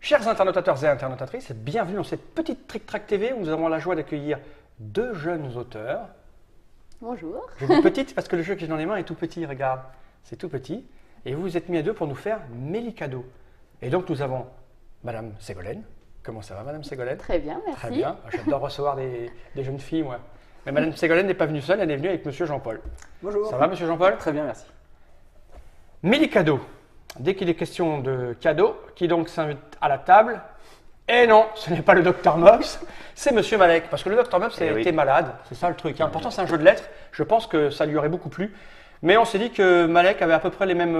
Chers internautateurs et internautatrices, bienvenue dans cette petite Trick Track TV où nous avons la joie d'accueillir deux jeunes auteurs. Bonjour. Je dis petite parce que le jeu que j'ai dans les mains est tout petit, regarde, c'est tout petit. Et vous vous êtes mis à deux pour nous faire Mélicado. Et donc nous avons Madame Ségolène. Comment ça va Madame Ségolène? Très bien, merci. Très bien, j'adore recevoir des jeunes filles moi. Mais Madame Ségolène n'est pas venue seule, elle est venue avec Monsieur Jean-Paul. Bonjour. Ça va Monsieur Jean-Paul? Très bien, merci. Mélicado. Dès qu'il est question de cadeau, qui donc s'invite à la table? Et non, ce n'est pas le Dr Mops, c'est Monsieur Malek. Parce que le Dr Mops a été malade, c'est ça le truc. Pourtant c'est un jeu de lettres, je pense que ça lui aurait beaucoup plu. Mais on s'est dit que Malek avait à peu près les mêmes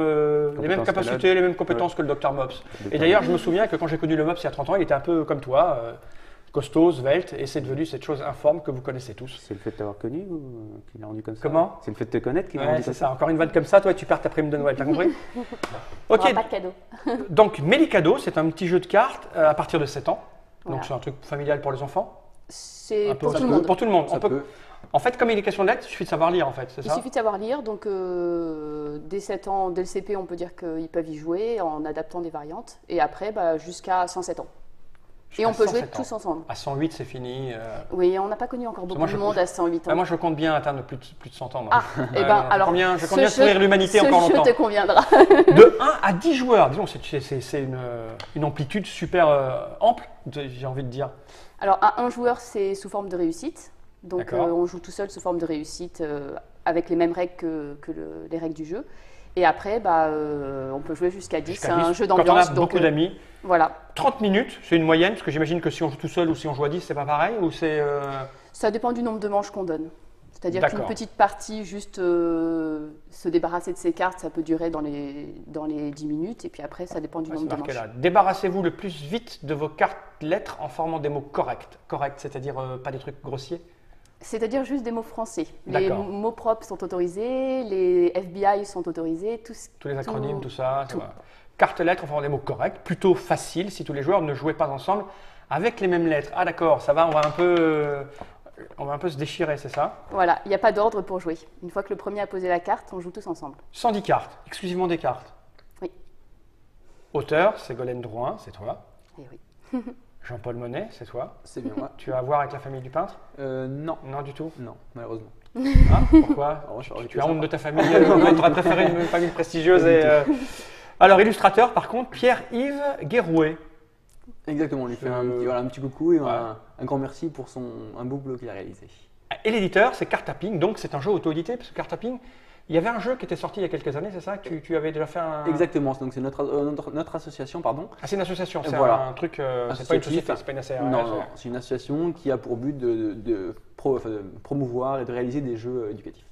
capacités, les mêmes compétences que le Dr Mops. Et d'ailleurs, je me souviens que quand j'ai connu le Mops il y a 30 ans, il était un peu comme toi, costaud, svelte, et c'est devenu cette chose informe que vous connaissez tous. C'est le fait de t'avoir connu ou qu'il l'a rendu comme ça? Comment? C'est le fait de te connaître qui l'a Ouais, rendu c'est comme ça. Encore une vanne comme ça, toi tu perds ta prime de Noël, t'as compris? On Ok, n'aura pas de cadeau. donc Mélicado, c'est un petit jeu de cartes à partir de 7 ans. Donc Voilà. c'est un truc familial pour les enfants. C'est Un peu pour tout le pour- monde. Pour tout le monde. Ça peut. En fait, comme il est question de lettres, il suffit de savoir lire en fait, c'est Il ça? suffit de savoir lire, donc dès 7 ans, dès le CP, on peut dire qu'ils peuvent y jouer en adaptant des variantes. Et après, jusqu'à 107 ans. Et on peut jouer 107 ans. tous ensemble. À 108, c'est fini. Oui, on n'a pas connu encore beaucoup moi, de je- monde à 108 ans. Moi, je compte bien atteindre plus de 100 ans. moi. Ah, et ben alors, je compte bien sourire l'humanité encore ce jeu longtemps. te conviendra. De 1 à 10 joueurs, disons, c'est une amplitude super ample, j'ai envie de dire. Alors, à un joueur, c'est sous forme de réussite. Donc, D'accord. on joue tout seul sous forme de réussite avec les mêmes règles que les règles du jeu. Et après, on peut jouer jusqu'à 10. C'est Jusqu'à un 10. jeu Quand d'ambiance. on a donc, beaucoup d'amis, voilà. 30 minutes, c'est une moyenne, parce que j'imagine que si on joue tout seul ou si on joue à 10, c'est pas pareil, ou c'est... Ça dépend du nombre de manches qu'on donne. C'est-à-dire qu'une D'accord. petite partie, juste se débarrasser de ses cartes, ça peut durer dans les 10 minutes. Et puis après, ça dépend du Ouais, c'est nombre de marqué manches. là. Débarrassez-vous le plus vite de vos cartes lettres en formant des mots corrects. Corrects, c'est-à-dire pas des trucs grossiers. C'est-à-dire juste des mots français. Les D'accord. mots propres sont autorisés, les FBI sont autorisés, Tous les acronymes, tout ça. ça tout. va. Cartes lettres en formant des mots corrects, plutôt facile si tous les joueurs ne jouaient pas ensemble avec les mêmes lettres. Ah d'accord, ça va, on va un peu se déchirer, c'est ça? Voilà, il n'y a pas d'ordre pour jouer. Une fois que le premier a posé la carte, on joue tous ensemble. 110 cartes, exclusivement des cartes. Oui. Auteur, Ségolène Drouin, c'est toi. Et oui. Jean-Paul Monet, c'est toi. C'est bien moi. Tu as à voir avec la famille du peintre? Non. Non du tout. Non, malheureusement. Ah, pourquoi? Alors, je suis Tu as honte de ta famille, tu aurais préféré une famille prestigieuse. Alors, illustrateur, par contre, Pierre-Yves Guérouet. Exactement, on lui fait un petit coucou et un grand merci pour un beau boulot qu'il a réalisé. Et l'éditeur, c'est Cartaping, donc c'est un jeu auto-édité, parce que Cartaping, il y avait un jeu qui était sorti il y a quelques années, c'est ça? Tu avais déjà fait un... Exactement, donc c'est notre association, pardon. Ah, c'est une association, c'est Voilà. un truc, c'est pas une société, c'est pas une SARL. Non, c'est une association qui a pour but de promouvoir et de réaliser des jeux éducatifs.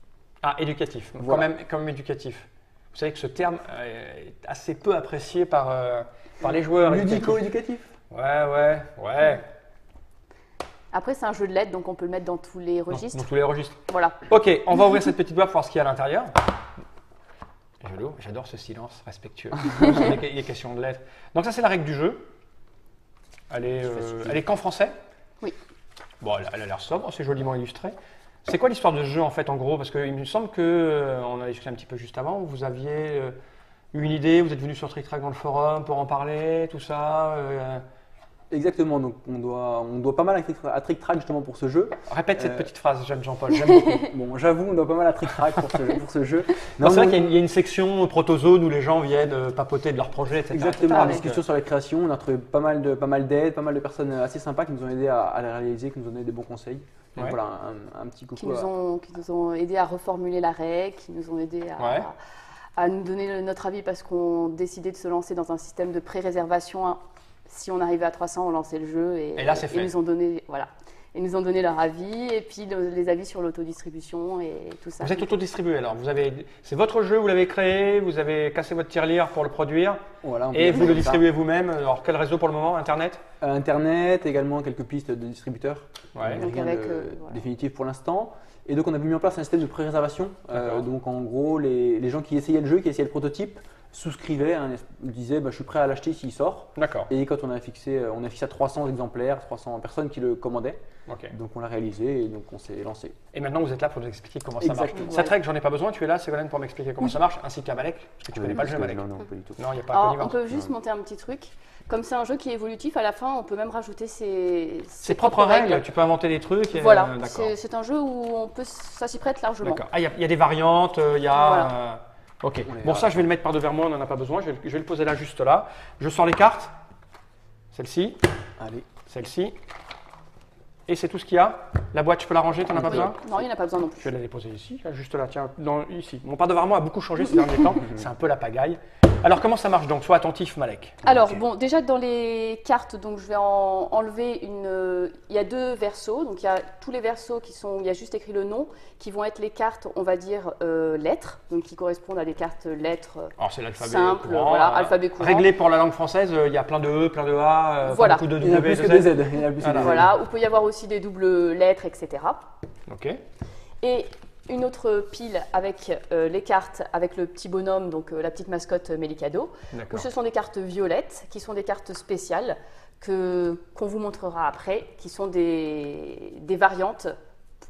Ah, éducatif, Voilà. quand même éducatif. Vous savez que ce terme est assez peu apprécié par les joueurs. Ludico-éducatif. Ouais. Après, c'est un jeu de lettres, donc on peut le mettre dans tous les registres. Dans tous les registres. Voilà. Ok, on va ouvrir cette petite boîte pour voir ce qu'il y a à l'intérieur. Je l'ouvre, j'adore ce silence respectueux. Il est question de lettres. Donc ça c'est la règle du jeu. Elle est qu'en français. Oui. Bon, elle a l'air sobre, c'est joliment illustré. C'est quoi l'histoire de ce jeu en fait en gros? Parce qu'il me semble que, on a discuté un petit peu juste avant, vous aviez eu une idée, vous êtes venu sur Trick Track dans le forum pour en parler, tout ça. Exactement, donc on doit pas mal à Trick Track justement pour ce jeu. Répète cette petite phrase, j'aime Jean-Paul, j'aime beaucoup. Bon, j'avoue, on doit pas mal à Trick Track pour ce jeu. Non, c'est vrai qu'il y a une section protozone où les gens viennent papoter de leurs projets, etc. Exactement, Ah, en ouais. discussion sur la création, on a trouvé pas mal d'aides, pas mal de personnes assez sympas qui nous ont aidés à la réaliser, qui nous ont donné des bons conseils. Donc Ouais. voilà, un petit coucou. Qui nous ont aidés à reformuler la règle, qui nous ont aidés Ouais. à nous donner notre avis parce qu'on décidait de se lancer dans un système de pré-réservation. Si on arrivait à 300, on lançait le jeu Et là, c'est fait. Ils nous ont donné leur avis et puis les avis sur l'autodistribution et tout ça. Vous êtes autodistribué alors, c'est votre jeu, vous l'avez créé, vous avez cassé votre tirelire pour le produire Voilà, on peut et dire vous ça le comme ça. distribuez vous-même. Alors quel réseau pour le moment? Internet? Internet, également quelques pistes de distributeurs. Ouais. Donc Rien avec, de voilà. définitif pour l'instant. Et donc on a mis en place un système de pré-réservation. D'accord. Donc en gros, les gens qui essayaient le jeu, qui essayaient le prototype, souscrivait, disait je suis prêt à l'acheter s'il sort. D'accord. Et quand on a fixé à 300 exemplaires, 300 personnes qui le commandaient. Ok. Donc on l'a réalisé et donc on s'est lancé. Et maintenant, vous êtes là pour nous expliquer comment ça marche. Exactement. Cette règle, j'en ai pas besoin. Tu es là, Ségolène, pour m'expliquer comment ça marche, ainsi qu'à Malek, parce que tu connais pas le jeu, Malek. Non, pas du tout. Non, il n'y a pas Alors, connivence. on peut juste monter un petit truc. Comme c'est un jeu qui est évolutif, à la fin, on peut même rajouter ses propres règles. Tu peux inventer des trucs. Voilà, d'accord. c'est un jeu où ça s'y prête largement. D'accord. Ah, il y a des variantes, il y a. Voilà. Ok. Bon, ça, je vais le mettre par devers moi, on n'en a pas besoin. Je vais le poser là, juste là. Je sors les cartes. Celle-ci. Allez. Celle-ci. Et c'est tout ce qu'il y a. La boîte, je peux la ranger, t'en as pas besoin? Non, il n'y en a pas besoin non Je plus. vais la déposer ici, juste là, tiens, ici. Mon par devers moi a beaucoup changé ces derniers temps. C'est un peu la pagaille. Alors, comment ça marche donc? Sois attentif, Malek. Alors, Ok. bon, déjà dans les cartes, donc je vais enlever une. Il y a 2 versos, donc il y a tous les versos il y a juste écrit le nom, qui vont être les cartes, on va dire, lettres, donc qui correspondent à des cartes lettres Alors, c'est l'alphabet simples, courant, voilà, alphabet courant. Réglé pour la langue française, il y a plein de E, plein de A, Voilà. beaucoup de Il y en a W, plus que de des Z. Z. Il y en a plus que des Z. Voilà, où peut y avoir aussi des doubles lettres, etc. Ok. Et une autre pile avec les cartes, avec le petit bonhomme, donc la petite mascotte Melikado, où D'accord. ce sont des cartes violettes, qui sont des cartes spéciales qu'on vous montrera après, qui sont des variantes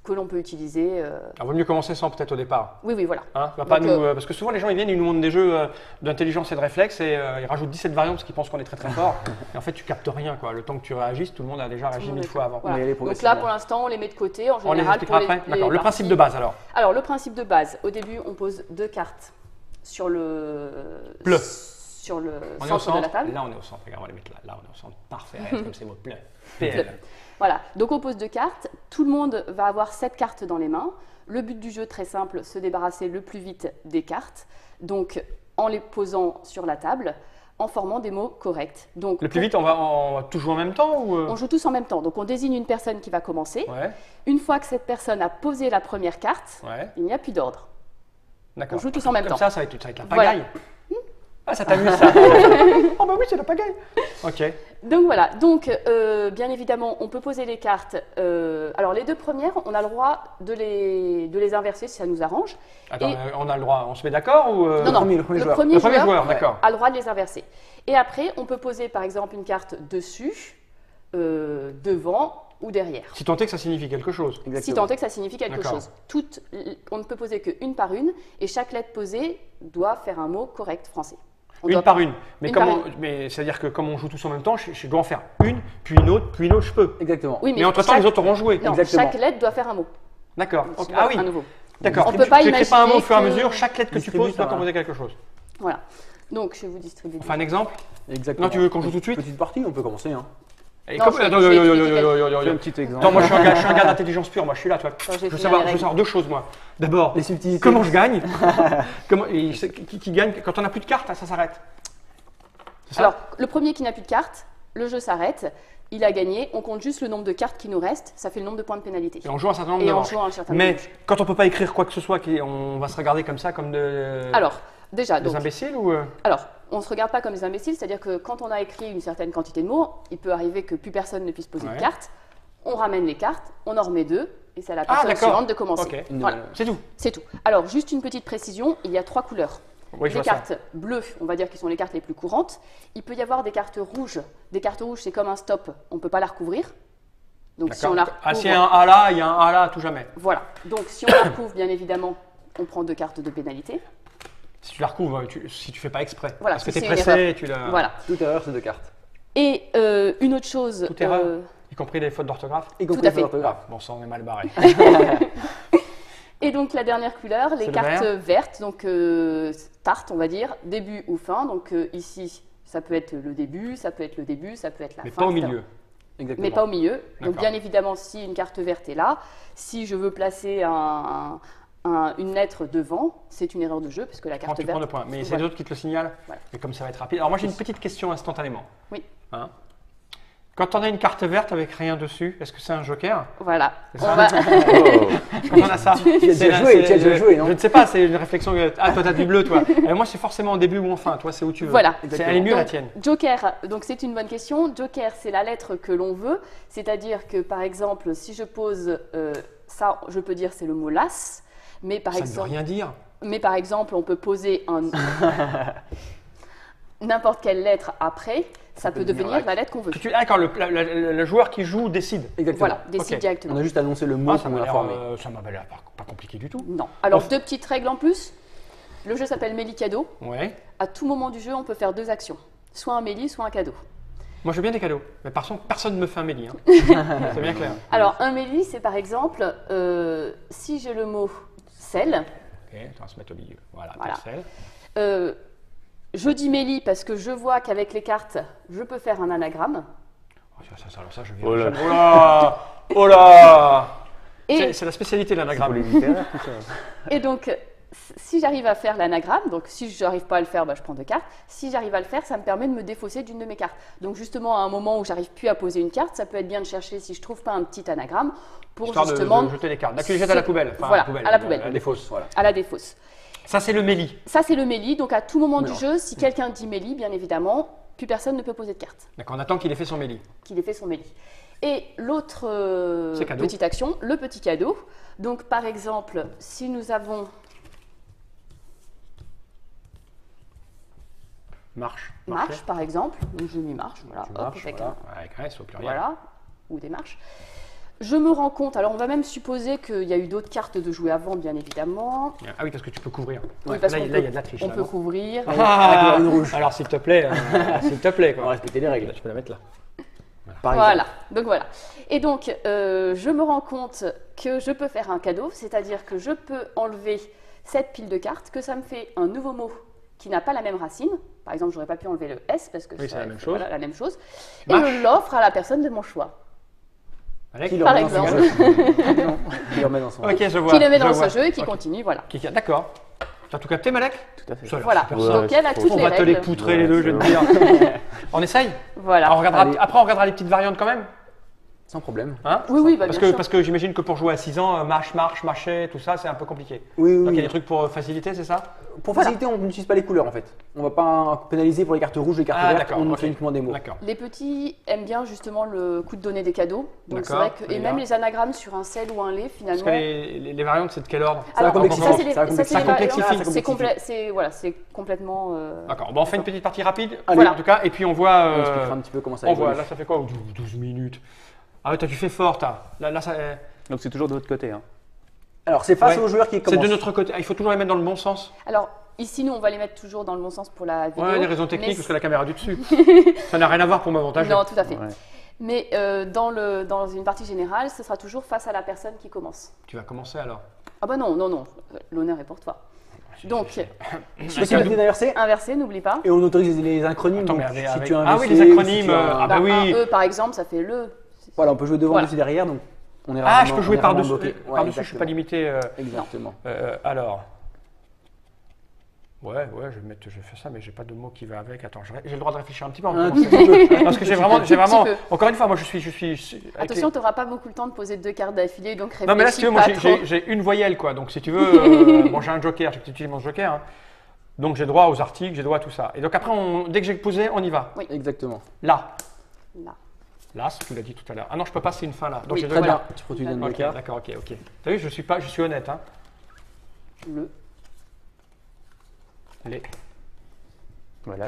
que l'on peut utiliser. Alors, vaut mieux commencer sans peut-être au départ. Oui, voilà. Hein, va pas Donc, nous, parce que souvent les gens ils viennent, ils nous montrent des jeux d'intelligence et de réflexe et ils rajoutent 17 variantes parce qu'ils pensent qu'on est très très fort. Et en fait, tu captes rien quoi. Le temps que tu réagisses, tout le monde a déjà réagi 1000 fois avant. Voilà. On va y aller Donc progressivement. là, pour l'instant, on les met de côté. En On les général, expliquera pour après. D'accord. Le parties- principe de base alors. Alors, le principe de base, au début, on pose 2 cartes sur le Bleu. sur le On est au centre centre. de la table. Là, on est au centre. Regarde, on va les mettre là. Là, on est au centre. Parfait. Regarde comme c'est beau. Plein. PL. Voilà, donc on pose 2 cartes. Tout le monde va avoir 7 cartes dans les mains. Le but du jeu, très simple, se débarrasser le plus vite des cartes. Donc, en les posant sur la table, en formant des mots corrects. Donc, Le plus vite, on va tout jouer en même temps ou on joue tous en même temps. Donc, on désigne une personne qui va commencer. Ouais. Une fois que cette personne a posé la première carte, Ouais. il n'y a plus d'ordre. D'accord. On joue tous en même Comme temps. ça va être la Voilà. pagaille. Ah, ça t'amuse ça. Oh bah oui, c'est la pagaille. Ok. Donc voilà, donc bien évidemment, on peut poser les cartes. Alors les 2 premières, on a le droit de les inverser si ça nous arrange. Attends, Et- on a le droit. On se met d'accord ou Non, non, le premier joueur. Le premier joueur, d'accord. a le droit de les inverser. Et après, on peut poser par exemple une carte dessus, devant ou derrière. Si tant est que ça signifie quelque chose. Si Exactement. tant est que ça signifie quelque D'accord. chose. On ne peut poser qu'une par une, et chaque lettre posée doit faire un mot correct français. On Une doit- par une. Mais, Une comme par on- mais c'est-à-dire que comme on joue tous en même temps, je dois en faire une, puis une autre, je peux. Exactement. Oui, Mais entre-temps, chaque- les autres auront joué. Non, Exactement. chaque lettre doit faire un mot. D'accord. Ok. Sinon, Ah oui. un nouveau. D'accord. On peut pas tu n'écris pas un mot au imaginer fur et à que- mesure. Chaque lettre que tu Distribue, poses doit ça va. composer quelque chose. Voilà. Donc, je vais vous distribuer. On fait un exemple. Exactement. Non, tu veux qu'on joue tout de suite? Petite partie, on peut commencer. Hein. Et Non, comme- je vais- Attends, je vais yo, yo, yo, expliquer yo, yo, yo, yo, Fais yo. un petit exemple. Attends, moi je suis un gars d'intelligence pure, moi je suis là, toi. je vais Je veux finir savoir, les je veux règles. savoir 2 choses, moi. D'abord, Les subtilités. comment je gagne qui gagne quand on n'a plus de cartes, ça s'arrête. C'est ça? Alors, le premier qui n'a plus de cartes, le jeu s'arrête. Il a gagné. On compte juste le nombre de cartes qui nous restent. Ça fait le nombre de points de pénalité. Et on joue un certain nombre Et de on manches. joue un certain nombre Mais de manches. quand on peut pas écrire quoi que ce soit, on va se regarder comme ça, comme Alors, déjà, des donc, imbéciles ou alors, on ne se regarde pas comme des imbéciles, c'est-à-dire que quand on a écrit une certaine quantité de mots, il peut arriver que plus personne ne puisse poser Ouais. de cartes. On ramène les cartes, on en remet 2, et c'est à la Ah, personne d'accord. suivante de commencer. Ok. Voilà, C'est tout. c'est tout. Alors, juste une petite précision, il y a 3 couleurs. Oui, je Les vois ça. cartes bleues, on va dire qui sont les cartes les plus courantes. Il peut y avoir des cartes rouges. Des cartes rouges, c'est comme un stop, on ne peut pas la recouvrir. Donc si on la recouvre, Ah, s'il y a un A là, il y a un A là à tout jamais. voilà. Donc si on la recouvre, bien évidemment, on prend 2 cartes de pénalité. Si tu la recouvres, si tu fais pas exprès. Voilà, Parce que si tu es c'est une pressé, erreur. tu la. Voilà. Toute erreur, c'est 2 cartes. Et une autre chose. Toute erreur. Y compris les fautes d'orthographe. Y Tout compris à les fait. orthographes. Bon, ça, on est mal barré. Et donc la dernière couleur, les C'est le cartes vert. vertes, donc tarte, on va dire, début ou fin. Donc ici, ça peut être le début, ça peut être le début, ça peut être la Mais fin. pas au etc. milieu. Exactement. Mais pas au milieu. Donc D'accord. bien évidemment, si une carte verte est là, si je veux placer une lettre devant, c'est une erreur de jeu puisque la Prends, carte tu prends verte. 2 points. Mais c'est Voilà. les autres qui te le signalent. Voilà. Et comme ça va être rapide. Alors moi j'ai une petite question instantanément. Oui. Hein Quand on a une carte verte avec rien dessus, est-ce que c'est un joker? Voilà. C'est On ça. va- Oh. Quand on a ça. Tu as déjà joué, non? Je ne sais pas, c'est une réflexion. Ah, toi, t'as du bleu, toi. Et moi, c'est forcément en début ou en fin. Toi, c'est où tu veux. Voilà. Elle est mieux, la Donc, tienne. Joker, donc c'est une bonne question. Joker, c'est la lettre que l'on veut. C'est-à-dire que, par exemple, si je pose ça, je peux dire c'est le mot las. Mais par Ça ne veut exemple, rien dire. Mais par exemple, on peut poser n'importe quelle lettre après, ça peut devenir la lettre qu'on veut. D'accord, le joueur qui joue décide. Exactement. Voilà, décide directement. On a juste annoncé le mot ça qu'on m'a a l'air formé. ça m'a l'air pas compliqué du tout. Non. Alors, Bon. 2 petites règles en plus. Le jeu s'appelle Méli Cadeau. Ouais. À tout moment du jeu, on peut faire 2 actions. Soit un Méli, soit un cadeau. Moi, je veux bien des cadeaux. Mais par contre, personne ne me fait un méli. Hein. C'est bien clair. Alors, un Méli, c'est par exemple, si j'ai le mot sel, Ok, on va se mettre au milieu. Voilà, Voilà. parcelle. je dis Méli parce que je vois qu'avec les cartes, je peux faire un anagramme. Oh, ça, je vais. Oh là. Oh là. Oh là. Et, C'est la spécialité de Pour l'anagramme. les littéraires, tout ça. et donc, si j'arrive à faire l'anagramme, donc si je n'arrive pas à le faire, bah, je prends 2 cartes. Si j'arrive à le faire, ça me permet de me défausser d'une de mes cartes. Donc justement, à un moment où j'arrive plus à poser une carte, ça peut être bien de chercher, si je trouve pas un petit anagramme, pour Histoire justement de jeter les cartes. Là, tu les jettes à la poubelle. Enfin, Voilà, à la poubelle. À la défausse. Voilà. à la défausse. Ça, c'est le méli. Ça, c'est le Méli. Donc à tout moment du Mélange. jeu, si quelqu'un dit Méli, bien évidemment, plus personne ne peut poser de carte, D'accord, on attend qu'il ait fait son méli. qu'il ait fait son Méli. Et l'autre C'est cadeau. petite action, le petit cadeau. Donc par exemple, si nous avons Marche. marche, par exemple, donc je mets marche, voilà, Tu hop, marches, avec voilà. un- Avec un S au pluriel. voilà, ou des marches. Je me rends compte, alors on va même supposer qu'il y a eu d'autres cartes de jouer avant, bien évidemment. Ah oui, parce que tu peux couvrir. Oui, parce là, qu'on il y a peut- de la triche. On là, peut non couvrir. Ah, Avec la rouge. alors s'il te plaît, s'il te plaît, On va quoi. respecter les règles. Là, tu peux la mettre là. Par Voilà, exemple. donc voilà. Et donc, je me rends compte que je peux faire un cadeau, c'est-à-dire que je peux enlever cette pile de cartes, que ça me fait un nouveau mot qui n'a pas la même racine. Par exemple, j'aurais pas pu enlever le S parce que Oui, c'est ça- la même chose. voilà, la même chose. Et Marche. je l'offre à la personne de mon choix, Avec Qui le Par remet dans son exemple. jeu. Non, qui le remet dans son jeu. Ok, je vois. qui le met je dans vois. ce jeu et qui Ok. continue, voilà. D'accord. Tu as tout capté, Malek? Tout à fait. Ça a l'air Voilà, super Ouais, simple. donc elle a faut- toutes On les va te les règles. poutrer les deux, je vais te Ouais. dire. On essaye? Voilà. Alors, on regardera- Allez. après, on regardera les petites variantes quand même. Sans problème. Hein Oui, oui, bah, parce, bien que, sûr. parce que j'imagine que pour jouer à 6 ans, marcher, tout ça, c'est un peu compliqué. Oui, Donc il y a oui. des trucs pour faciliter, c'est ça? Pour Voilà. faciliter, on n'utilise pas les couleurs en fait. On va pas pénaliser pour les cartes rouges et les cartes Ah, vertes, d'accord, on ok. fait uniquement des mots. D'accord. Les petits aiment bien justement le coup de donner des cadeaux. Donc c'est D'accord, vrai que, on y et va. même les anagrammes sur un sel ou un lait, Parce finalement. que les variantes, c'est de quel ordre? Ça va Alors, complexifier. ça, c'est les- Ça va ça, c'est les complexifie. variantes, Ça c'est complexifie. voilà, c'est complètement. D'accord. Bon, on fait une petite partie rapide, Allez. en tout cas, et puis on voit. On expliquera un petit peu comment ça on évolue. voit, là, ça fait quoi? 12 minutes. Ah oui, toi, tu fais fort, toi. Là, ça, Donc c'est toujours de votre côté. Hein. Alors c'est face Ouais. au joueur qui c'est commence. de notre côté. Ah, il faut toujours les mettre dans le bon sens. Alors ici, nous, on va les mettre toujours dans le bon sens pour la vidéo. Ouais, des raisons techniques, mais- parce que la caméra est du dessus. Ça n'a rien à voir pour m'avantager. Non, tout à fait. Ouais. Mais dans une partie générale, ce sera toujours face à la personne qui commence. Tu vas commencer alors. Ah bah non, l'honneur est pour toi. Donc, Possibilité d'inverser. inverser, n'oublie pas. Et on autorise les acronymes. Attends, donc, mais avec- si avec- tu as un Ah oui, WC, les ou si acronymes, tu as un- ah bah oui. Un E, par exemple, ça fait le. Voilà, on peut jouer devant, Voilà. dessus, derrière. Donc on est Ah, rarement- je peux on jouer est rarement par-dessus. bloqué. Ouais, Par-dessus, je suis pas exactement. limité. Exactement. Alors. Ouais, je vais faire ça, mais j'ai pas de mot qui va avec. Attends, j'ai le droit de réfléchir un petit peu. Un avant de petit commencer. peu. Parce que j'ai vraiment, petit peu. encore une fois, moi je suis. avec Attention, tu n'auras pas beaucoup le temps de poser 2 cartes d'affilée, donc réfléchis Non, mais là, si tu veux, moi pas trop. j'ai une voyelle, quoi. Donc si tu veux, bon, j'ai un joker, j'ai utilisé mon joker. Hein. Donc j'ai droit aux articles, j'ai droit à tout ça. Et donc après, dès que j'ai posé, on y va. Exactement. Là. Là. Là, tu l'as dit tout à l'heure. Ah non, je peux pas, c'est une fin là. Donc Oui, j'ai Très deux bien. cartes. Tu continues de Ok, d'accord, ok. T'as vu, je suis honnête. Hein. Le. Les. Voilà.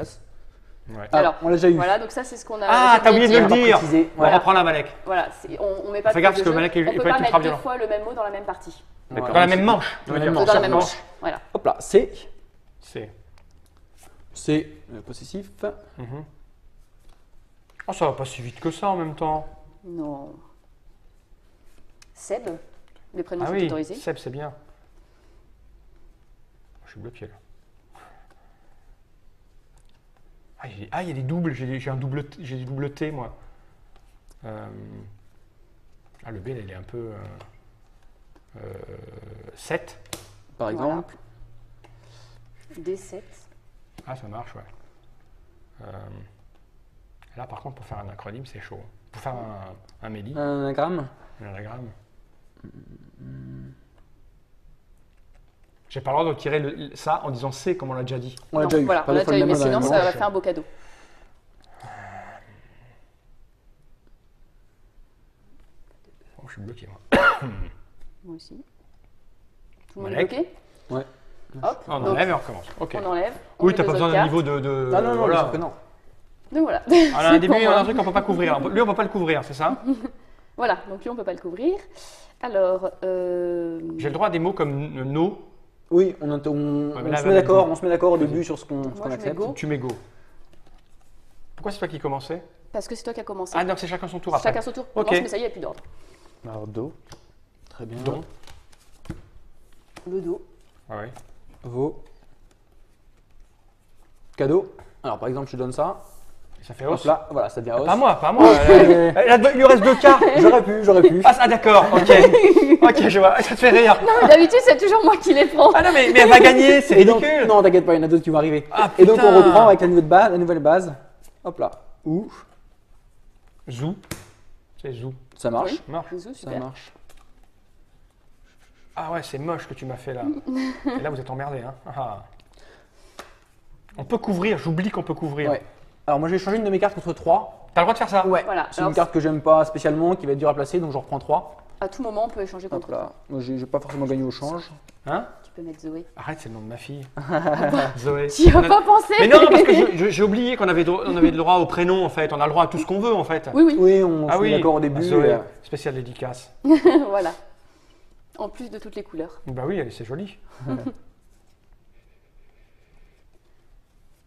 Ouais. Alors, on l'a déjà eu. voilà, donc ça, c'est ce qu'on a. Ah, j'ai t'as oublié de dire. le dire. préciser. On Voilà. reprend la Malek. Voilà, on met pas Fais de gaffe, pause parce que de jeu. Malek, il On peut peut être pas ultra mettre deux violent. fois le même mot dans la même partie. Voilà. Dans la même manche. Dans la Tu veux même dire. manche. Dans la même manche. Voilà. Hop là, c'est C'est. possessif. Oh, ça va pas si vite que ça en même temps. Non. Seb, les prénoms Ah sont oui, autorisés. Seb, c'est bien. Je suis bloqué là. Ah, il y a des doubles, j'ai un double, j'ai des double T moi. Ah, le B, là, il est un peu. 7. Par Voilà. exemple. D7. Ah, ça marche, ouais. Là, par contre, pour faire un acronyme, c'est chaud. Pour faire un méli, Un anagramme. un anagramme. J'ai pas le droit de tirer ça en disant C, comme on l'a déjà dit. On l'a Non, déjà eu. voilà, Pas on deux l'a fois déjà le eu, même mais dans la sinon, même ça va manche. faire un beau cadeau. Oh, je suis bloqué, moi. Moi aussi. Tout le monde est Malek. bloqué Ouais. Hop, On donc, enlève et on recommence. Ok. on enlève. on Oui, met t'as les pas besoin autres d'un cartes. niveau de. Ah non, non, voilà. bien sûr que non. Donc voilà. Alors, un C'est début, pour on a moi. un truc qu'on peut pas couvrir. Lui, on peut pas le couvrir, c'est ça? Voilà, donc lui on peut pas le couvrir. Alors, J'ai le droit à des mots comme no. Oui, on mais se là, met d'accord, on se met d'accord au début sur ce qu'on Moi, je mets accepte. go. Tu mets go. Pourquoi c'est toi qui commençais? parce que c'est toi qui as commencé. Ah, donc c'est chacun son tour après. Chacun son tour. Ok. Commence, mais ça y est, il n'y a plus d'ordre. Alors, do. Très bien. Don. Le dos. Ah ouais. Vos. Cadeau. Alors par exemple, je te donne ça. Ça fait Hop os. là, voilà, ça devient os. Pas moi, pas moi. Il lui reste 2 cartes. J'aurais pu. Ah, d'accord, ok. Ok, je vois. Ça te fait rire. Non, d'habitude, c'est toujours moi qui les prends. Ah non, mais elle va gagner, c'est Et donc, ridicule. non, t'inquiète pas, il y en a d'autres qui vont arriver. Ah, Et donc on putain. reprend avec la nouvelle base. Hop là. Ouh, Zou. C'est zou. ça marche. Oui. Marche. Bisous, Ça super. marche. Ah ouais, c'est moche que tu m'as fait là. Et là, vous êtes emmerdé, hein. Ah. On peut couvrir, j'oublie qu'on peut couvrir. Ouais. Alors moi j'ai changé une de mes cartes contre 3. T'as le droit de faire ça? Ouais. Voilà, C'est alors une carte que j'aime pas spécialement, qui va être dure à placer, donc j'en reprends 3. À tout moment, on peut échanger Hop contre. là. Moi j'ai pas forcément gagné au change. Hein? Tu peux mettre Zoé. Arrête, c'est le nom de ma fille. Zoé. Tu y On as a- pas pensé? Mais non, parce que j'ai oublié qu'on avait, on avait le droit au prénom en fait. On a le droit à tout ce qu'on veut en fait. Oui, oui. Oui, on Ah se met oui, d'accord au début. Zoé, spécial dédicace. Voilà. En plus de toutes les couleurs. Bah oui, c'est joli.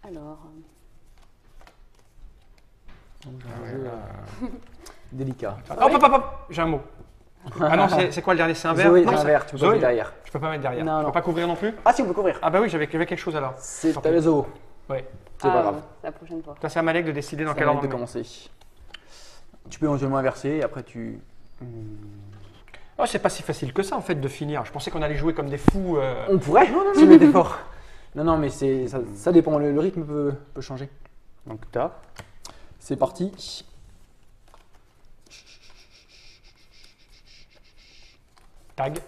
Alors, Délicat. Hop, hop, hop, hop, j'ai un mot. Ah non, c'est quoi le dernier? C'est un verre? Zoé, Non, c'est un c'est- verre, tu peux pas Zoé, mettre derrière. je peux pas mettre derrière. Non, Je non. peux pas couvrir non plus? Ah si, on peut couvrir. Ah bah oui, j'avais quelque chose alors. C'est Tant ta pis. réseau. Ouais. C'est pas grave. la prochaine fois. Toi, c'est à Malek de décider dans Ça quel va ordre. de on met. commencer. Tu peux éventuellement inverser, et après tu. Oh, c'est pas si facile que ça en fait de finir. Je pensais qu'on allait jouer comme des fous. On pourrait, si on était fort. Non, non, mais ça dépend, le rythme peut changer. Donc, ta. C'est parti. Tag.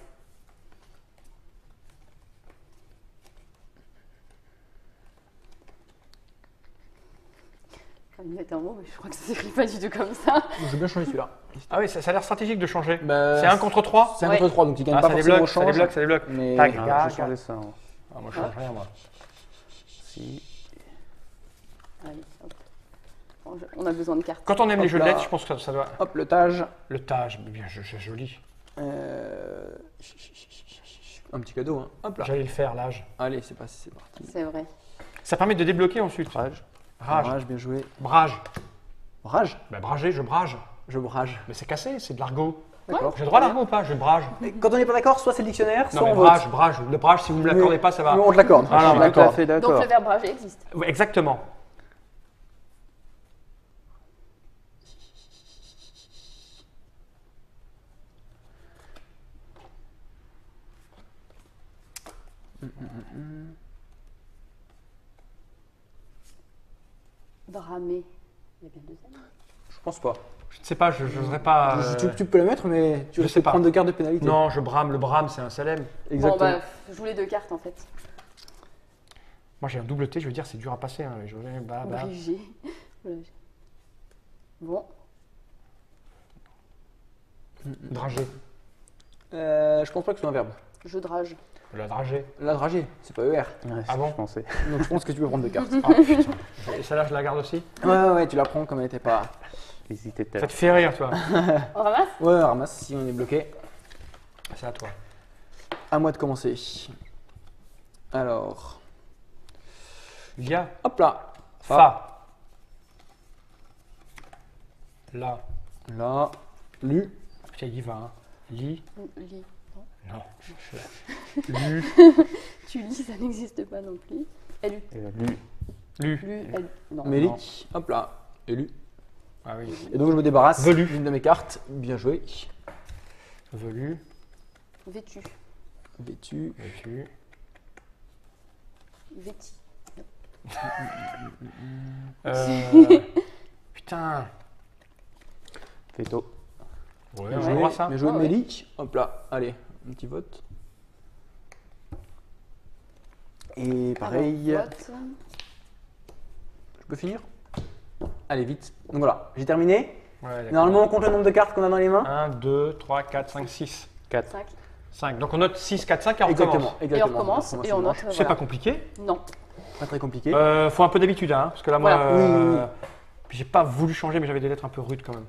Comme il mettait un mot, mais je crois que ça s'écrit pas du tout comme ça. J'ai bien changé celui-là. Ah oui, ça a l'air stratégique de changer. Bah, C'est 1 contre 3? C'est un Ouais. contre 3, donc tu gagnes Ah, pas ça forcément au débloque, ça change. débloque, ça débloque. Mais Tag. Ah, Tac. je vais changer ça. Ah, moi, je change rien, moi. Si. Allez, hop. On a besoin de cartes. Quand on aime les Hop jeux de là. lettres, je pense que ça doit. Hop, le tage. Le tage, bien, joli. Un petit cadeau, hein. Hop là. J'allais le faire, l'âge. Allez, c'est parti. C'est vrai. Ça permet de débloquer ensuite. Rage. Rage. Rage, bien joué. Brage. Rage. Bah, brager, je brage. Je brage. Mais c'est cassé, c'est de l'argot. D'accord. J'ai le droit à l'argot ou pas? Je brage. Et quand on n'est pas d'accord, soit c'est le dictionnaire, soit Non, mais on vote. brage. Le brage, si vous me l'accordez pas, ça va. Mais on te l'accorde. Ah, non, Je suis mais Tout à d'accord. fait Donc d'accord. le verbe rager existe. Ouais, exactement. Bramer. Il y a bien deux M. Je pense pas. Je ne sais pas, je n'oserais pas. Tu peux le mettre, mais tu je risques sais de pas. prendre 2 cartes de pénalité. Non, je brame. Le brame, c'est un salem. Exactement. Bon, bah, je joue les deux cartes en fait. Moi, j'ai un double T, je veux dire, c'est dur à passer. Hein. Bah. Briger. Bon. Drager. Je pense pas que ce soit un verbe. Je drage. La drager. La drager, c'est pas ER. Ouais, Ah bon je pensais. Donc je pense que tu peux prendre 2 cartes. Ah, putain. Et celle-là, je la garde aussi? Ouais, tu la prends comme elle était pas. Hésitez Ça peut-être. te fait rire, toi. On ramasse? Ouais, ramasse si on est bloqué. C'est à toi. À moi de commencer. Alors. Lia. Hop là. Fa. La. Là. Lu. Putain, il y va. Hein. Li. Lis. Non. Lu. Tu lis, ça n'existe pas non plus. Lu. Lu. Lu. Lu. Non. Mélic. Hop là. Élu. Ah oui. Et donc je me débarrasse Velu. d'une de mes cartes. Bien joué. Velu. Vêtu. Vêtu. Vêtu. Vêti. Putain. Veto. Ouais, Bien on joué. voit ça. Bien joué, Ah ouais. Mélic. Hop là. Allez, un petit vote. Et pareil. Alors, vote. Je peux finir? Allez, vite. Donc voilà, j'ai terminé. Ouais, d'accord. Normalement, on compte le nombre de cartes qu'on a dans les mains. 1, 2, 3, 4, 5, 6. 4. 5. 5. Donc on note 6, 4, 5 et on recommence. Exactement. Et on recommence et on une note. manche. C'est pas compliqué. Non. Pas très compliqué. Faut un peu d'habitude, hein, parce que là, moi, Voilà. Oui. j'ai pas voulu changer, mais j'avais des lettres un peu rudes quand même.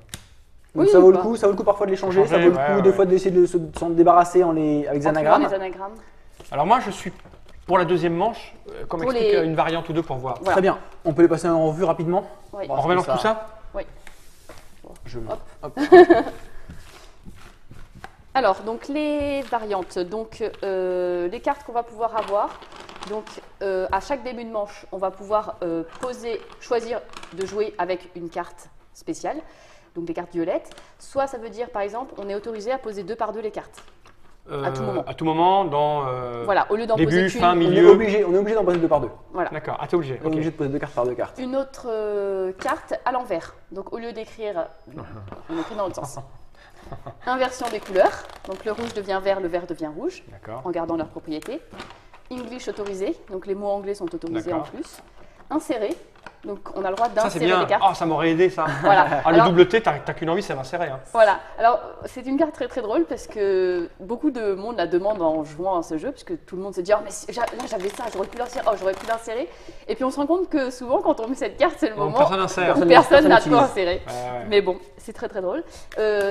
Donc Oui, ça vaut le bah. coup, parfois de les changer, ça Changer, vaut le coup ouais, des ouais. fois d'essayer de s'en débarrasser avec des En trouvant anagrammes. les anagrammes. Alors moi, je suis pour la deuxième manche, comme Pour explique les- une variante ou deux pour voir. Voilà. Très bien. On peut les passer en revue rapidement. Oui. Bon, On remélange tout ça. Je... Hop. Hop. Alors, donc les variantes, donc les cartes qu'on va pouvoir avoir. Donc, à chaque début de manche, on va pouvoir choisir de jouer avec une carte spéciale, donc des cartes violettes. Soit ça veut dire, par exemple, on est autorisé à poser 2 par 2 les cartes. À tout moment. À tout moment, dans Voilà, au lieu d'en début, poser fin, qu'une. milieu. On est obligé d'en passer 2 par 2. Voilà. D'accord, ah t'es obligé. On est Ok. obligé de poser 2 cartes par 2 cartes. Une autre carte à l'envers. Donc, au lieu d'écrire, on écrit dans l'autre sens. Inversion des couleurs. Donc, le rouge devient vert, le vert devient rouge, D'accord. en gardant leurs propriétés. English autorisé, donc les mots anglais sont autorisés en D'accord. plus. Inséré, donc on a le droit Ça c'est d'insérer bien. les cartes. Ah, ça m'aurait aidé ça. Voilà. Ah, le Alors, double T, t'as qu'une envie, c'est d'insérer. Hein. voilà. Alors, c'est une carte très très drôle parce que beaucoup de monde la demande en jouant à ce jeu, parce que tout le monde se dit, oh, mais là j'avais ça, j'aurais pu l'insérer, oh, j'aurais pu l'insérer. Et puis on se rend compte que souvent quand on met cette carte, c'est le Donc, moment personne insère. où Personne personne n'a de quoi n'utilise. insérer. Ouais. Mais bon, c'est très très drôle.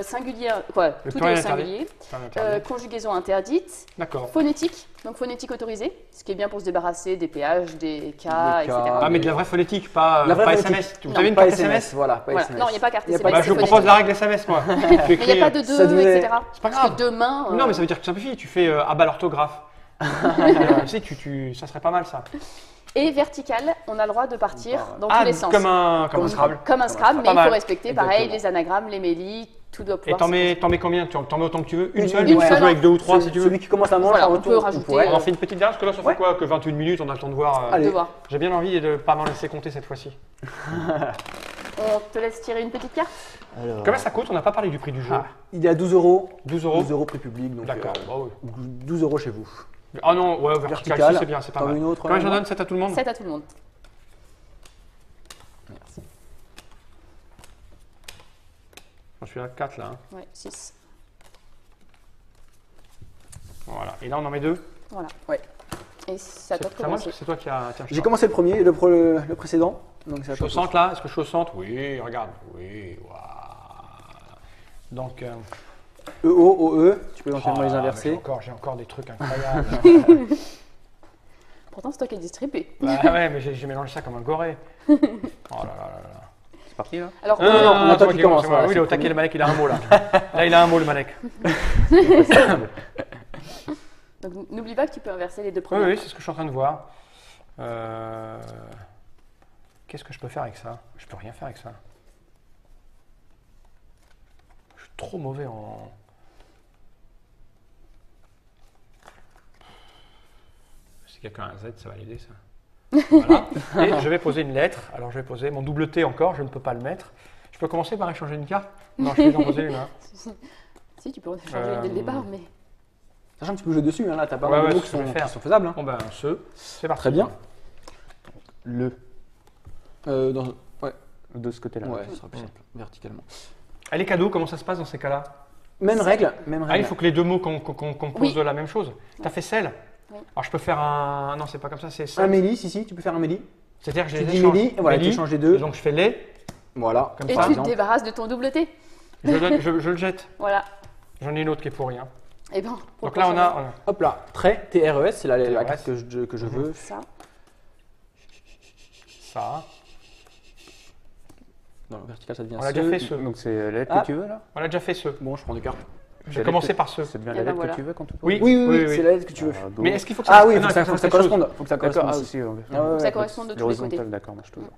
Singulier, quoi, Le tout est pluriel au interdit. singulier. C'est un interdit. Conjugaison interdite. D'accord. Phonétique, donc phonétique autorisée, ce qui est bien pour se débarrasser des PH, des K, Des etc. K. Ah, mais de la vraie phonétique, pas, La vraie pas phonétique. SMS. Vous Non, avez une Pas carte SMS, voilà, pas Voilà. SMS. Non, il n'y a pas carte Il y a SMS. pas de- Bah, je vous c'est propose phonétique. la règle SMS, moi. Tu Mais il n'y a pas de Ça 2, devait- etc. C'est pas Parce grave. que demain. Non, mais ça veut dire que tu simplifies. Tu fais à bas l'orthographe. Tu sais, ça serait pas mal ça. Et vertical, on a le droit de partir dans Ah, tous les sens. comme un Scrabble. Comme un Scrabble, mais Pas il mal. faut respecter pareil Exactement. les anagrammes, les mélis, tout doit Et pouvoir. t'en se mets combien? Tu en mets autant que tu veux? Une Une seule? seule. Tu peux jouer avec 2 ou 3 si tu veux. Celui qui commence la manche Voilà, en on retour, peut rajouter, pourrait. On en fait une petite dernière parce que là, ça fait Ouais. quoi? Que 21 minutes, on a le temps de voir. Allez. de voir. J'ai bien envie de ne pas m'en laisser compter cette fois-ci. On te laisse tirer une petite carte. Alors, Combien ça coûte? On n'a pas parlé du prix du jeu. Il est à 12 euros. 12 euros. 12 euros prix public. Donc, D'accord. Bah oui. 12 euros chez vous. Ah non, ouais, vertical, Vertical. si, c'est bien, c'est pas T'en veux mal. une autre, Combien j'en Emma donne? 7 à tout le monde? 7 à tout le monde. Je suis à 4 là. Hein. Ouais, 6. Voilà. Et là, on en met 2. Voilà. Ouais. Et c'est à toi de C'est à moi parce commencer. que c'est toi qui as. Tiens, je J'ai sors. commencé le premier, le précédent. Donc c'est à Je suis toi au de centre là. Est-ce que je suis au centre? Oui, regarde. Oui, waouh. Donc. E, O, O, E. Tu peux éventuellement oh les là là, mais inverser. J'ai encore des trucs incroyables. Pourtant, c'est toi qui as distribué. Bah ouais, mais j'ai mélangé ça comme un goré. Oh là là là là. c'est parti là? Alors, Non, non, non, on attend c'est moi qu'il qui commence, c'est moi. voilà, Oui, il est c'est au le taquet, premier. le Malek, il a un mot là. Là, il a un mot, le Malek. donc, n'oublie pas que tu peux inverser les deux Oui, premiers. oui, c'est ce que je suis en train de voir. Qu'est-ce que je peux faire avec ça? Je peux rien faire avec ça. Je suis trop mauvais en. Si quelqu'un a un Z, ça va l'aider ça. Voilà. Et je vais poser une lettre. Alors je vais poser mon double T encore, je ne peux pas le mettre. Je peux commencer par échanger une carte? Non, je vais en poser une. Hein. Si, tu peux en changer dès le départ, mais. Sachant que tu peux jouer dessus, hein, là, t'as pas Ouais, mal ouais, de mots c'est ce que je vais faire. qui sont faisables. Hein. Bon ben, c'est parti. Très bien. Le Ouais, de ce côté-là. ouais, ce sera plus simple, verticalement. Et les cadeaux, comment ça se passe dans ces cas-là? Même règle, même règle. Ah, il faut que les deux mots qu'on pose Oui. la même chose. T'as fait sel? Oui. Alors je peux faire un. Non, c'est pas comme ça, c'est Un sel. méli, si, tu peux faire un méli. C'est-à-dire que j'ai Tu les dis échanges. méli, et voilà, tu Méli, échanges les deux. Donc je fais les, Voilà. comme Et ça. tu te exemple. débarrasses de ton double T. Je le jette. Voilà. J'en ai une autre qui est pourrie. Hein. Et ben. pour Donc là, on a. Hop là, trait, TRES, c'est la TRES. carte que je veux. ça. Ça. Dans le vertical, ça devient On l'a déjà ce. fait ce. Donc c'est la lettre Ah. que tu veux là? On a déjà fait ce. Bon, je prends deux cartes. J'ai commencé par ce. C'est bien Eh la ben lettre voilà. que tu veux quand tu Oui. Oui, c'est la lettre que tu veux. go. Mais est-ce qu'il faut que Ah oui, non, faut que ça quelque chose. corresponde. Faut que ça D'accord, corresponde ah aussi. aussi. Ouais. Ah ouais, Ça ouais. correspond de tous les côtés. L'horizontale, d'accord, marche toujours.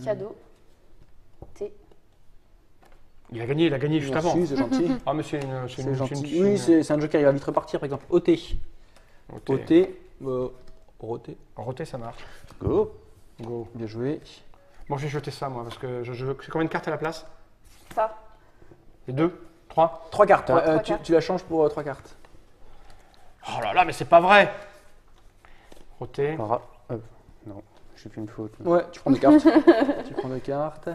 Cadeau. T. Il a gagné juste avant. Merci, c'est gentil. Ah, mais c'est une. C'est gentil. Oui, c'est un joker, il va vite repartir. Par exemple, OT. OT. Roté. Roté, ça marche. Go. Go. Bien joué. Bon, je vais jeter ça, moi, parce que je veux. C'est combien de cartes à la place? Ça. Les deux? 3? 3 cartes. Ouais, trois cartes. Tu la changes pour 3 cartes. Oh là là, mais c'est pas vrai! Roté. Non, j'ai fait une faute. Ouais, tu prends 2 cartes. Tu prends 2 cartes.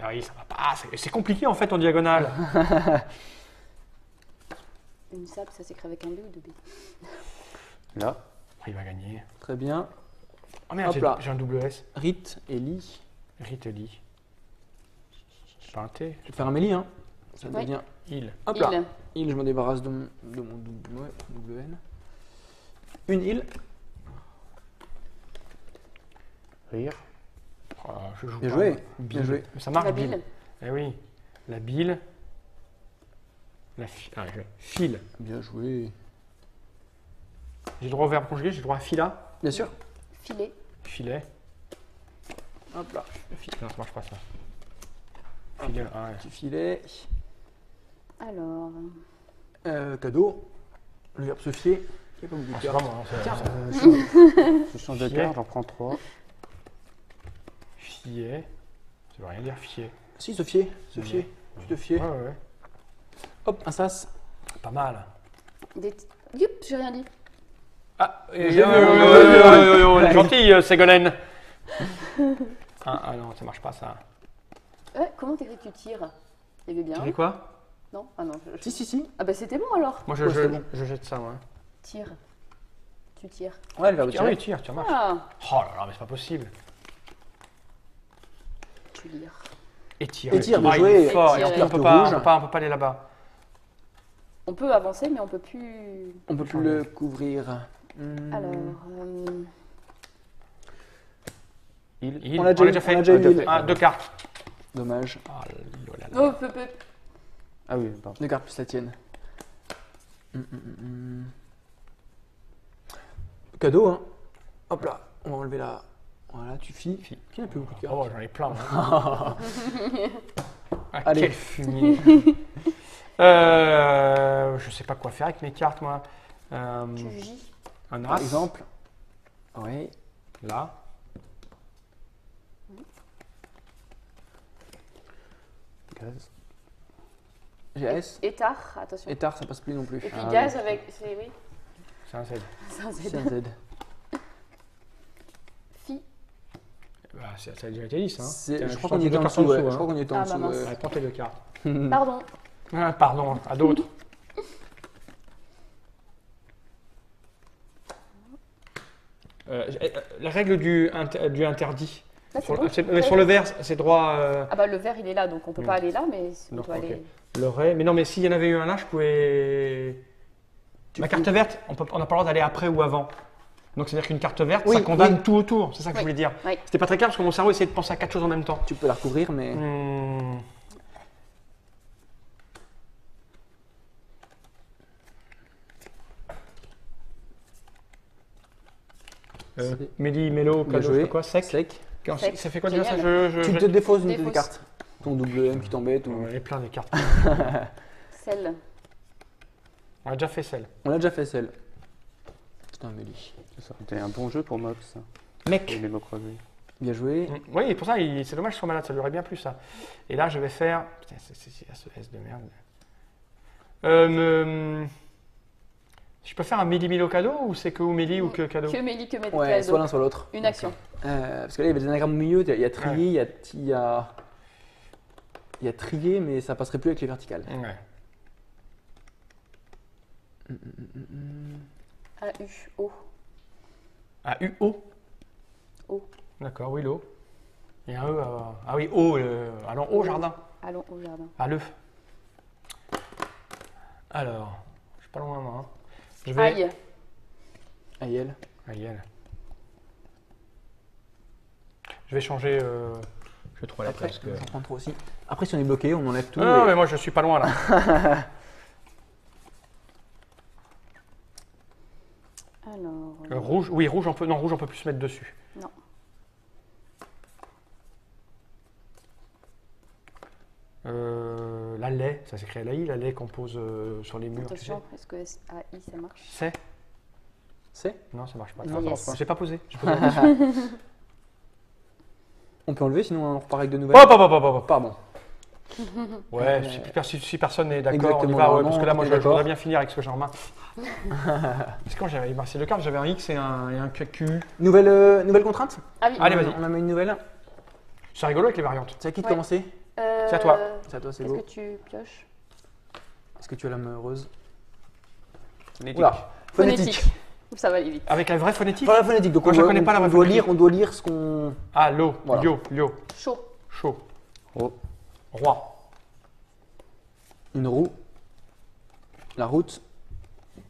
Ah oui, ça va pas. C'est compliqué en fait en diagonale. Une sable, ça s'écrit avec un B ou deux B? Là. Il va gagner. Très bien. Oh merde, Hop là. j'ai un double S. Rit et Lee. Riteli. C'est pas un T. Je vais faire un Mélie, hein. Ça Oui. devient. Il. Hop là. Il. Il, je me débarrasse de mon double N. Une île. Rire. Oh, je joue Bien pas. joué. Bien joué. Mais ça marche, La bile. bile. Eh oui. La bile. File. Bien joué. J'ai le droit au verbe conjugué, j'ai le droit à fila. Bien sûr. Filet. Filet. Hop là. Non, ça marche pas ça. Filet. Ah ouais. Petit filet. Alors. Cadeau. Le verbe se fier. Il n'y a pas beaucoup de C'est cartes. vraiment. C'est- Je change de Filet. carte, j'en prends 3. Fier. Ça veut rien dire fier. Si, se fier. Se fier. Tu te fier. Ouais, ouais, ouais. Hop, un sas. Pas mal. Youp, j'ai rien dit. Ah, J'ai vu. elle est gentille, Ségolène. Ah non, ça marche pas ça. Comment t'écris tu tires? Il y avait bien. Tu dis quoi? Non? Ah non. Si. Ah bah c'était bon alors. Moi, Ouais, c'est bon. je jette ça, moi. Tire. Tu tires. Ouais, le verbe Ah oui, tirer. tire, tu marches. Ah. Oh là là, mais c'est pas possible. Tu lire. Et tire. Et tire, Ah, bien il joué. est fort. Et Et tire. on peut Rouge. pas aller là-bas. On peut avancer, mais on peut plus. On peut plus le couvrir. Alors. Il, On l'a déjà fait. eu, il. Ah, 2 cartes. Dommage. Ah, là, là. Oh, peu. Ah oui, pardon. Deux cartes plus la tienne. Cadeau, hein. Hop là. On va enlever la. Voilà, tu fies. Qui n'a plus beaucoup de cartes? Oh, j'en ai plein. Ah, Allez. quel fumier. Je sais pas quoi faire avec mes cartes, moi. Tu gis. Un Par as. exemple. Oui. Là. Gaz. GS. Étard, attention. Étard, ça passe plus non plus. Et puis Ah, gaz oui. avec. Oui. C'est un Z. C'est un Z. C'est un Z. Fi. Bah, ça a déjà été dit, ça. Hein. C'est- Tiens, Je crois sens qu'on y deux était en cartes en dessous. Ouais. dessous, Je crois qu'on y était en Ah, dessous. mince. Ouais, tentez 2 cartes. Pardon. Ah, pardon, à d'autres. La règle du interdit. Là, c'est Sur, bon. mais sur le vert, c'est droit. Ah bah le vert il est là, donc on peut pas aller là, mais on Donc, peut aller. ok. Le ré. Mais non, mais s'il y en avait eu un là, je pouvais. Ma carte verte, on n'a pas le droit d'aller après ou avant. Donc c'est-à-dire qu'une carte verte, Oui, ça condamne oui. tout autour. C'est ça que je Oui. voulais dire. Oui. C'était pas très clair parce que mon cerveau essayait de penser à 4 choses en même temps. Tu peux la recouvrir, mais. Hmm. Méli, mélo, Bien cadeau, je joué. sais quoi, sec. Sec. Sec. Ça fait quoi déjà ça? Génial. Tu te défausses une de tes Défausse. cartes. Ton double M qui t'embête. Ou... On est plein des cartes. Celle. On a déjà fait celle. On l'a déjà fait celle. Putain, Mélie. Ça aurait été un bon jeu pour Mops. Mec. Et les mots croisés. Bien joué. Oui, pour ça, c'est dommage que je sois malade, ça lui aurait bien plu ça. Et là, je vais faire. Putain, c'est ce S de merde. Je peux faire un Méli-Milo cadeau ou c'est que ou Méli ou que cadeau? Que Mélie, que Mélie, Ouais, cadeau. soit l'un, soit l'autre. Une action. Parce que là, il y avait des anagrammes au milieu. Il y a trié, il y a trié, mais ça passerait plus avec les verticales. Ouais. A-U-O. Ah, U-O. O. D'accord, oui, l'eau. Il y a un E à... Ah oui, O. Allons, au jardin. Allons au jardin. À l'œuf. Alors, je suis pas loin, moi. Hein. Je vais. Aïe. Aïel. Aïe. Je vais changer. Je vais trouver la Après, parce que. j'en prends trop aussi. Après, si on est bloqué, on enlève tout. Non, et- mais moi je suis pas loin là. Alors. Rouge, oui, rouge, on peut. Non, rouge, on peut plus se mettre dessus. Non. La lait, ça s'écrit la lait qu'on pose sur les murs. Attention, est-ce que A-I ça marche? Tu sais C'est Non, ça marche pas. Non, Yes. ça marche J'ai pas posé. On peut enlever, sinon on repart avec de nouvelles. Hop, hop, hop, hop, hop. Pardon. Ouais, si personne n'est d'accord, on y Exactement, va. Ouais, non, parce que là, moi, on est je voudrais d'accord. bien finir avec ce que j'ai en main. Parce que quand j'avais marqué deux cartes, j'avais un X et un Q. Nouvelle contrainte. Ah oui. Allez, vas-y. On en met une nouvelle. C'est rigolo avec les variantes. C'est à qui de Ouais. commencer? C'est à toi. C'est à toi, c'est Qu'est-ce beau. que tu pioches? Est-ce que tu as l'âme heureuse? Phonétique. Oula, phonétique. Ça va aller vite. Avec la vraie phonétique. Enfin, la phonétique, donc Moi, je connais pas la vraie phonétique. on doit lire ce qu'on... Ah, l'eau, Voilà. lio, Chaud. chaud, Oh. roi, Une roue. La route.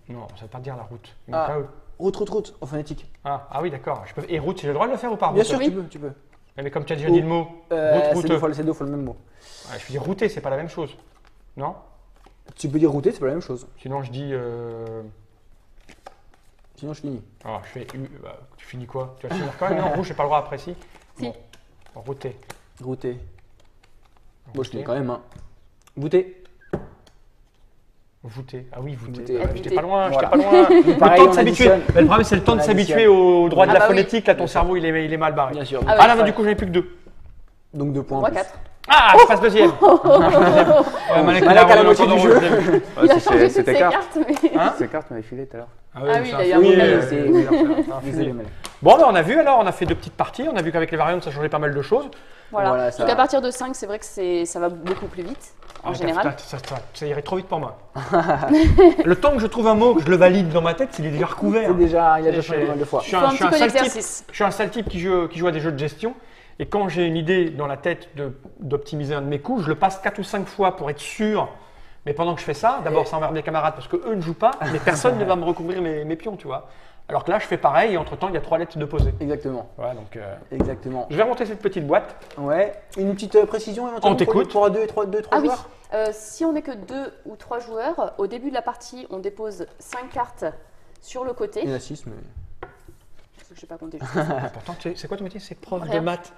non, ça veut pas dire la route. Ah. Route, en phonétique. Ah oui, d'accord. Et route, j'ai le droit de le faire ou pas? Bien route sûr, Oui. tu peux. Mais comme tu as déjà dit le mot, C'est route. deux fois le même mot. Ouais, je dis router, c'est pas la même chose. Non? Tu peux dire router, c'est pas la même chose. Sinon, je dis. Sinon, je finis. Alors, je fais tu finis quoi? Tu vas finir quand même? Non, rouge, j'ai pas le droit après, si. Si. Bon, router. Router. Bon, je finis Router. quand même. Hein. Bouter. Voûter. Ah oui, voûter. Voûter. Bah, Ah, j'étais voûter. pas loin, Voilà. j'étais pas loin. Le Pareil, temps de on s'habituer. additionne. Mais le problème, c'est le temps de On s'habituer additionne. au droit de Ah la bah oui. phonétique. Là, ton cerveau, il est mal barré. Bien sûr. Ah Ah ouais, là, bah, ouais. du coup, j'en ai plus que 2. Donc 2 points en Moi, plus. 4. Ah, je passe deuxième. Ouais, Malek, Malek il à la moitié encore du dans jeu. le début. Il a changé toutes C'était ses carte. cartes, mais... Hein? Ces cartes m'avaient filé tout à l'heure. Ah oui, ça. d'ailleurs, Oui, on l'a c'est- oui, alors, Désolé, Malek. Bon, ben, on a vu alors, on a fait 2 petites parties. On a vu qu'avec les variantes, ça changeait pas mal de choses. Voilà. Voilà, ça- Donc à partir de 5, c'est vrai que ça va beaucoup plus vite, en Ah, général. Ça irait trop vite pour moi. Le temps que je trouve un mot, que je le valide dans ma tête, il est déjà recouvert. Il a déjà Je- changé pas mal de fois. je Il suis faut un petit peu sale type. d'exercice. Je suis un sale type qui joue à des jeux de gestion. Et quand j'ai une idée dans la tête d'optimiser un de mes coups, je le passe 4 ou 5 fois pour être sûr. Mais pendant que je fais ça, d'abord c'est envers mes camarades parce qu'eux ne jouent pas, mais personne ne va me recouvrir mes pions, tu vois. Alors que là, je fais pareil et entre-temps, il y a 3 lettres de posées. Exactement. Voilà, donc Exactement. je vais remonter cette petite boîte. Ouais. Une petite précision éventuellement On t'écoute. pour 2 et 3 Ah oui, joueurs. si on n'est que 2 ou 3 joueurs, au début de la partie, on dépose 5 cartes sur le côté. Il y en a 6, mais... Je ne sais pas compter. Pourtant, c'est quoi ton métier? C'est prof de Rien. maths.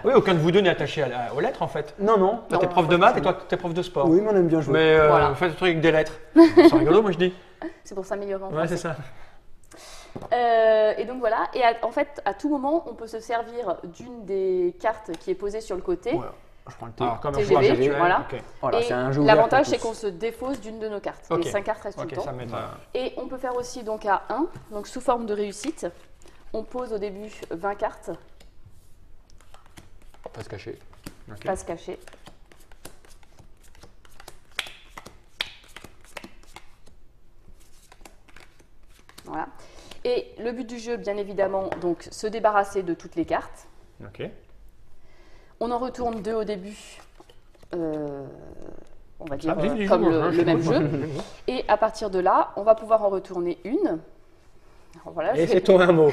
Oui, aucun de vous deux n'est attaché aux lettres en fait. Non, non. Toi, t'es Non, prof de maths et toi, t'es prof de sport. Oui, mais on aime bien jouer. Mais Voilà. vous faites le truc avec des lettres. C'est rigolo, moi je dis. C'est pour s'améliorer en Ouais, français. c'est ça. Et donc voilà, et en fait, à tout moment, on peut se servir d'une des cartes qui est posée sur le côté. Voilà. Je prends le thé. Alors, comme un TGV, choix virtuel, voilà. ok. Voilà, Et c'est un jeu ouvert l'avantage, pour c'est tous. qu'on se défausse d'une de nos cartes. Ok. Les 5 cartes restent tout Ok, le temps. ça m'aide. Et on peut faire aussi donc à 1, donc sous forme de réussite. On pose au début 20 cartes, Pas se cacher. Ok. pas se cacher. Voilà. Et le but du jeu, bien évidemment, donc se débarrasser de toutes les cartes. Ok. On en retourne 2 au début, on va dire Ah, vas-y, comme joue, le même joue. jeu. Et à partir de là, on va pouvoir en retourner une. Alors voilà, Et je c'est vais- ton un mot.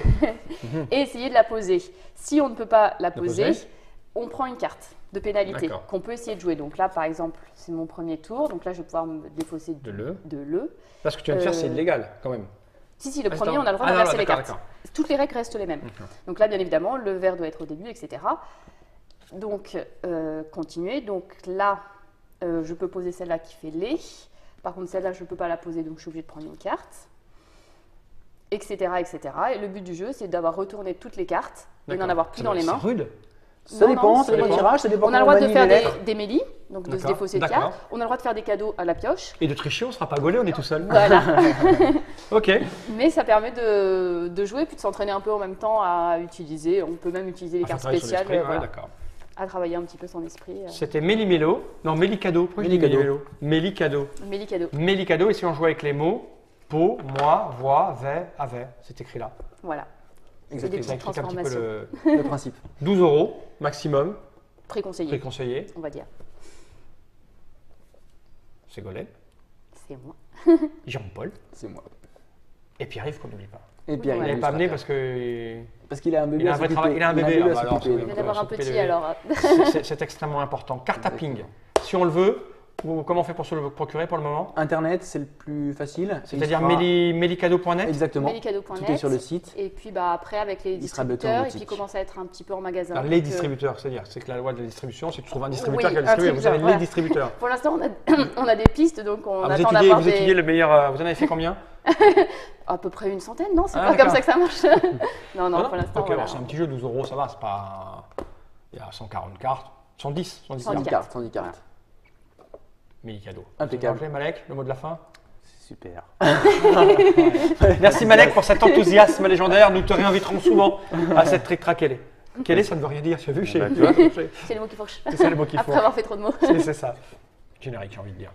et essayer de la poser. Si on ne peut pas la poser, poser. on prend une carte de pénalité D'accord. qu'on peut essayer de jouer. Donc là, par exemple, c'est mon premier tour. Donc là, je vais pouvoir me défausser De le. de le. Parce que tu viens de faire, c'est Euh, illégal quand même. Si, le Ah, premier, attends. on a le droit Ah, non, d'inverser non, les d'accord, cartes. Toutes les règles restent les mêmes. Donc là, bien évidemment, le vert doit être au début, etc. Donc, continuer. Donc là, je peux poser celle-là qui fait les. Par contre, celle-là, je ne peux pas la poser, donc je suis obligée de prendre une carte. Etc., etc. Et le but du jeu, c'est d'avoir retourné toutes les cartes et n'en D'accord. avoir plus Ça dans doit- les mains. C'est rude. Ça Non, dépend, non, ça dépend c'est- du tirage, ça dépend On a le comment droit de bannit faire les lettres. des mélis, donc de se D'accord, défausser de d'accord. cartes. On a le droit de faire des cadeaux à la pioche. Et de tricher, on sera pas gaulé, on est tout seul. Voilà. Ok. Mais ça permet de jouer puis de s'entraîner un peu en même temps à utiliser. On peut même utiliser les Ah, cartes faut travailler sur spéciales, l'esprit, ouais, voilà, d'accord. à travailler un petit peu son esprit. C'était Méli-Mélo. Non, Méli-Cadeau. Pourquoi je dis Méli-Cadeau. Méli-Mélo? Méli-Cadeau. Méli cadeau. Méli-Cadeau, et si on joue avec les mots peau, moi, voix, vais, avait, c'est écrit là. Voilà. Exactement. des Ça petites explique un petit peu transformations. Le principe. 12 € maximum, Préconseillé, préconseillé. on va dire. Ségolène, C'est moi. Jean-Paul C'est moi. et Pierre-Yves qu'on n'oublie pas. Et Pierre, Il Ouais. n'est pas amené parce que Parce qu'il a un bébé. il a à un vrai s'occuper. travail, il a un bébé. à Ah, bah alors, s'occuper. Il vient d'avoir un s'occuper petit de- alors. c'est extrêmement important. Carte à ping. Si on le veut, comment on fait pour se le procurer pour le moment? Internet, c'est le plus facile. C'est-à-dire Il sera- mélicado.net. Exactement. Mélicado.net. Tout est sur le site. Et puis bah, après, avec les Il sera bientôt en distributeurs, et puis boutique. commence à être un petit peu en magasin. Alors, les Donc, distributeurs, c'est que la loi de la distribution, c'est que tu trouves un distributeur Oui, qui va un distribuer. Vous avez distributeur, les distributeurs. Pour l'instant, on a des pistes, donc on Ah, vous attend étudiez, d'avoir vous étudiez le meilleur. Vous en avez fait combien? à peu près une centaine, non? C'est Ah, pas comme d'accord. ça que ça marche. non, Ah pour l'instant, Ok, voilà. alors c'est un petit jeu, 12 €, ça va, c'est pas. Il y a 140 cartes. 110 110 110 cartes. cartes. 110 cartes. Mélicado. Impeccable. Ça va, Malek, le mot de la fin. Super. Merci Malek pour cet enthousiasme légendaire. Nous te réinviterons souvent à cette trick track. Quel est, ça ne veut rien dire. Tu as vu, bah, tu vois. C'est les mots qui font. c'est ça le mot qu'il faut. Après avoir fait trop de mots. C'est ça. Générique, j'ai envie de dire.